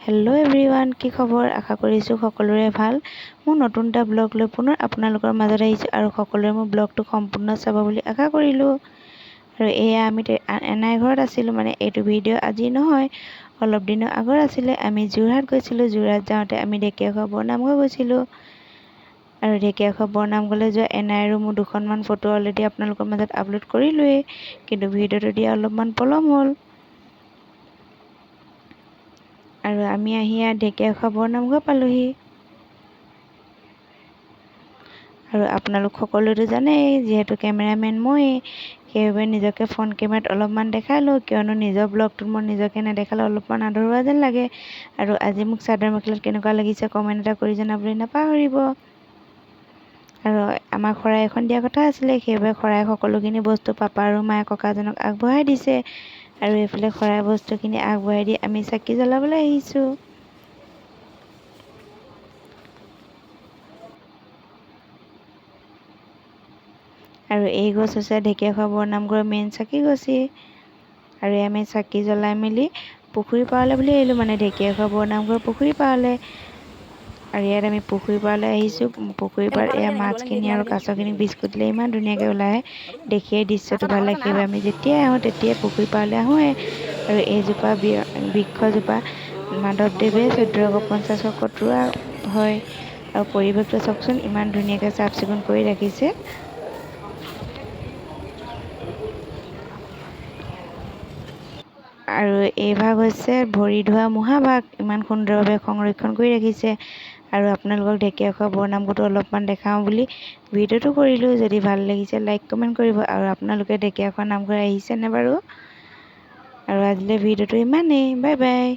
Hello' everyone, কি খবৰ? আশা কৰিছোঁ সকলোৰে ভাল। মোৰ নতুন এটা ব্লগ লৈ পুনৰ আপোনালোকৰ মাজত আহিছোঁ আৰু সকলোৱে মোৰ ব্লগটো সম্পূৰ্ণ চাব বুলি আশা কৰিলোঁ। আৰু এয়া আমি এনাই ঘৰত আছিলোঁ, মানে এইটো ভিডিঅ' আজি নহয়, অলপ দিনৰ আগত আছিলে। আমি যোৰহাট গৈছিলোঁ। যোৰহাট যাওঁতে আমি ঢেকীয়াখোৱা বৰনামঘৰ গৈছিলোঁ। আৰু ঢেকীয়াখোৱা বৰনামঘৰলৈ যোৱা এনাই আৰু মোৰ দুখনমান ফটো অলৰেডি আপোনালোকৰ মাজত আপলোড কৰিলোৱেই, কিন্তু ভিডিঅ'টো দিয়া অলপমান পলম হ'ল। আৰু আমি আহি ইয়াত ঢেকীয়াখোৱা বৰনামঘৰ পালোহি। আৰু আপোনালোক সকলোৱেতো জানেই, যিহেতু কেমেৰামেন ময়েই, সেইবাবে নিজকে ফ্ৰণ্ট কেমেৰাত অলপমান দেখাই লওঁ, কিয়নো নিজৰ ব্লগটোত মই নিজকে নেদেখালে অলপমান আধৰুৱা যেন লাগে। আৰু আজি মোক চাদৰ মেখেলাত কেনেকুৱা লাগিছে কমেণ্ট এটা কৰি জনাবলৈ নাপাহৰিব। আৰু আমাক শৰাই এখন দিয়া কথা আছিলে, সেইবাবে শৰাই সকলোখিনি বস্তু পাপা আৰু মায়ে ককাজনক আগবঢ়াই দিছে। আৰু এইফালে শৰাই বস্তুখিনি আগবঢ়াই দি আমি চাকি জ্বলাবলৈ আহিছোঁ। আৰু এই গছ হৈছে ঢেকীয়াখোৱা বৰনামঘৰৰ মেইন চাকি গছি। আৰু আমি চাকি জ্বলাই মেলি পুখুৰী পাৰলৈ বুলি আহিলোঁ, মানে ঢেকীয়াখোৱা বৰনামঘৰৰ পুখুৰী পাৰলৈ। আৰু ইয়াত আমি পুখুৰী পাৰলৈ আহিছোঁ। পুখুৰী পাৰত এয়া মাছখিনি আৰু কাছখিনি বিস্কুট দিলে ইমান ধুনীয়াকৈ ওলাই আহে, দেখিয়ে দৃশ্যটো ভাল লাগে। সেইবাবে আমি যেতিয়াই আহোঁ তেতিয়াই পুখুৰী পাৰলৈ আহোঁৱে। আৰু এইজোপা বৃক্ষজোপা মাধৱদেৱে 1450 শকত ৰোৱা হয়। আৰু পৰিৱেশটো চাওকচোন, ইমান ধুনীয়াকৈ চাফ চিকুণ কৰি ৰাখিছে। আৰু এই ভাগ হৈছে ভৰি ধোৱা মহাভাগ, ইমান সুন্দৰভাৱে সংৰক্ষণ কৰি ৰাখিছে। আৰু আপোনালোকক ঢেকীয়াখোৱা বৰনামঘৰটো অলপমান দেখাওঁ বুলি ভিডিঅ'টো কৰিলোঁ। যদি ভাল লাগিছে লাইক কমেণ্ট কৰিব। আৰু আপোনালোকে ঢেকীয়াখোৱা নামঘৰ আহিছেনে বাৰু? আৰু আজিলৈ ভিডিঅ'টো ইমানেই। Bye bye.